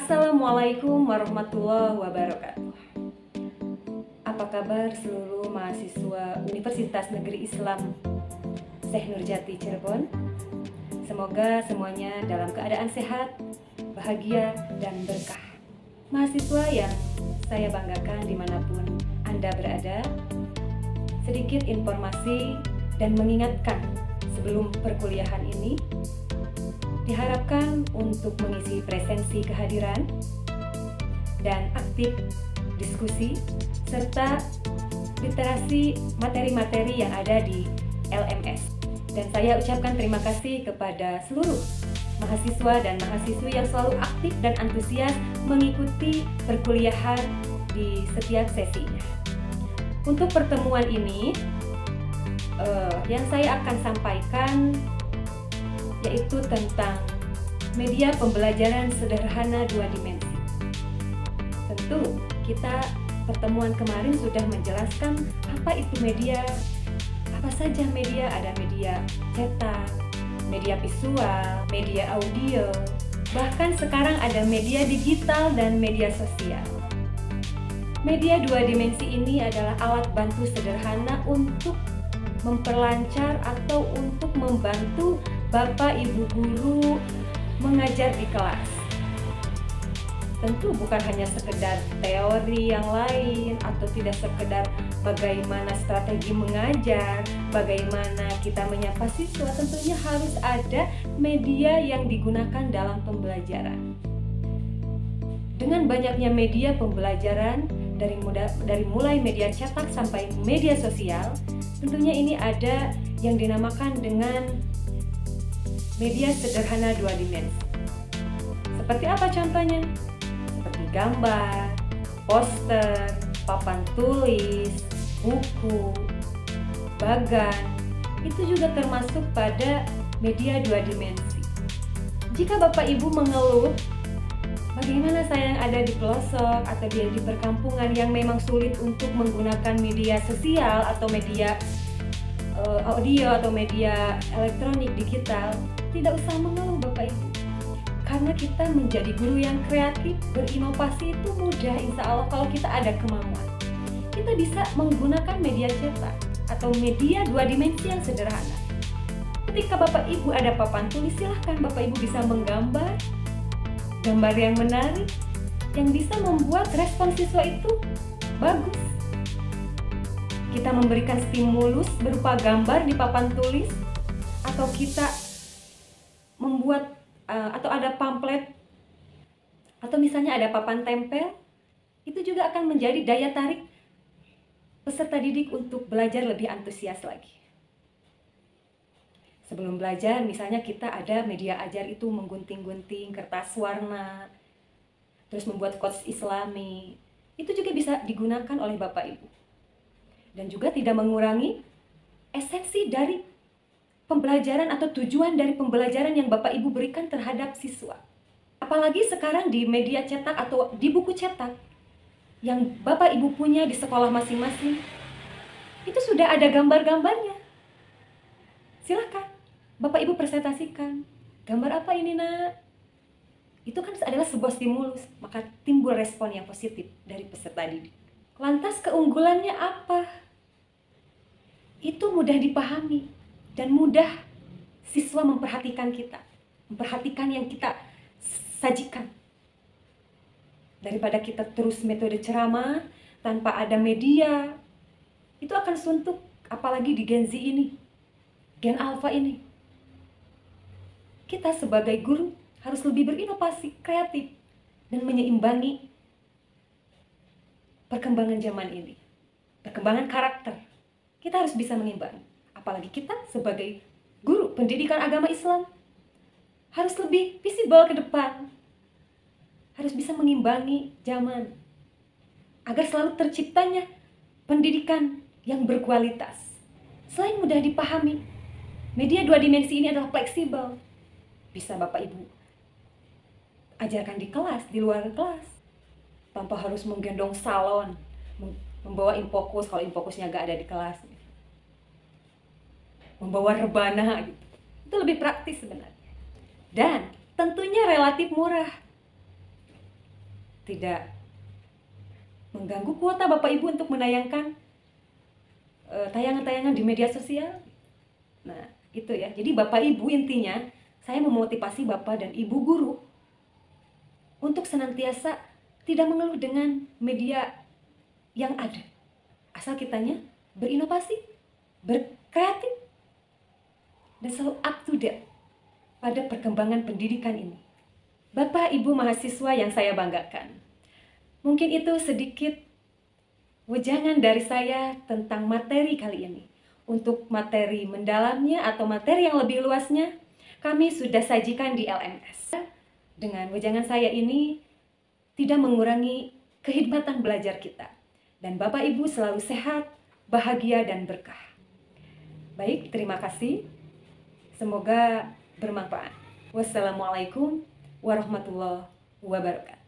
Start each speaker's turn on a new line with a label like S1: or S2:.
S1: Assalamualaikum warahmatullahi wabarakatuh. Apa kabar seluruh mahasiswa Universitas Negeri Islam Syekh Nurjati Cirebon? Semoga semuanya dalam keadaan sehat, bahagia, dan berkah. Mahasiswa yang saya banggakan dimanapun Anda berada, sedikit informasi dan mengingatkan sebelum perkuliahan ini, diharapkan untuk mengisi presensi kehadiran dan aktif diskusi serta literasi materi-materi yang ada di LMS. Dan saya ucapkan terima kasih kepada seluruh mahasiswa dan mahasiswi yang selalu aktif dan antusias mengikuti perkuliahan di setiap sesinya. Untuk pertemuan ini, yang saya akan sampaikan yaitu tentang media pembelajaran sederhana 2 dimensi. Tentu kita pertemuan kemarin sudah menjelaskan apa itu media, apa saja media. Ada media cetak, media visual, media audio, bahkan sekarang ada media digital dan media sosial. Media 2 dimensi ini adalah alat bantu sederhana untuk memperlancar atau untuk membantu Bapak Ibu guru mengajar di kelas. Tentu bukan hanya sekedar teori yang lain atau tidak sekedar bagaimana strategi mengajar, bagaimana kita menyapa siswa. Tentunya harus ada media yang digunakan dalam pembelajaran. Dengan banyaknya media pembelajaran dari mulai media cetak sampai media sosial, tentunya ini ada yang dinamakan dengan media sederhana 2 dimensi. Seperti apa contohnya? Seperti gambar, poster, papan tulis, buku, bagan. Itu juga termasuk pada media 2 dimensi. Jika Bapak Ibu mengeluh, bagaimana saya yang ada di pelosok atau di perkampungan yang memang sulit untuk menggunakan media sosial atau media audio atau media elektronik digital, tidak usah mengeluh Bapak Ibu. Karena kita menjadi guru yang kreatif, berinovasi itu mudah insya Allah kalau kita ada kemauan. Kita bisa menggunakan media cetak atau media 2 dimensi yang sederhana. Ketika Bapak Ibu ada papan tulis, silahkan Bapak Ibu bisa menggambar gambar yang menarik yang bisa membuat respon siswa itu bagus. Kita memberikan stimulus berupa gambar di papan tulis, atau kita membuat atau ada pamflet, atau misalnya ada papan tempel, itu juga akan menjadi daya tarik peserta didik untuk belajar lebih antusias lagi. Sebelum belajar, misalnya kita ada media ajar itu menggunting-gunting kertas warna, terus membuat quotes Islami, itu juga bisa digunakan oleh Bapak Ibu. Dan juga tidak mengurangi esensi dari pembelajaran atau tujuan dari pembelajaran yang Bapak Ibu berikan terhadap siswa. Apalagi sekarang di media cetak atau di buku cetak yang Bapak Ibu punya di sekolah masing-masing, itu sudah ada gambar-gambarnya. Silakan Bapak Ibu presentasikan. Gambar apa ini, Nak? Itu kan adalah sebuah stimulus, maka timbul respon yang positif dari peserta didik. Lantas keunggulannya apa? Itu mudah dipahami dan mudah siswa memperhatikan kita, memperhatikan yang kita sajikan. Daripada kita terus metode ceramah tanpa ada media, itu akan suntuk, apalagi di Gen Z ini, Gen Alpha ini. Kita sebagai guru harus lebih berinovasi, kreatif, dan menyeimbangi perkembangan zaman ini, perkembangan karakter. Kita harus bisa mengimbangi. Apalagi kita sebagai guru pendidikan agama Islam harus lebih visible ke depan, harus bisa mengimbangi zaman agar selalu terciptanya pendidikan yang berkualitas. Selain mudah dipahami, media 2 dimensi ini adalah fleksibel. Bisa Bapak Ibu ajarkan di kelas, di luar kelas, tanpa harus menggendong salon, membawa infokus kalau infokusnya nggak ada di kelas, membawa rebana gitu. Itu lebih praktis sebenarnya. Dan tentunya relatif murah. tidak mengganggu kuota Bapak Ibu untuk menayangkan tayangan-tayangan di media sosial. Nah, itu ya. Jadi Bapak Ibu, intinya saya memotivasi Bapak dan Ibu guru untuk senantiasa tidak mengeluh dengan media yang ada. Asal kitanya berinovasi, berkreatif, dan selalu up to date pada perkembangan pendidikan ini. Bapak Ibu mahasiswa yang saya banggakan, mungkin itu sedikit wejangan dari saya tentang materi kali ini. Untuk materi mendalamnya atau materi yang lebih luasnya, kami sudah sajikan di LMS. Dengan wejangan saya ini tidak mengurangi kehikmatan belajar kita. Dan Bapak Ibu selalu sehat, bahagia, dan berkah. Baik, terima kasih. Semoga bermanfaat. Wassalamualaikum warahmatullahi wabarakatuh.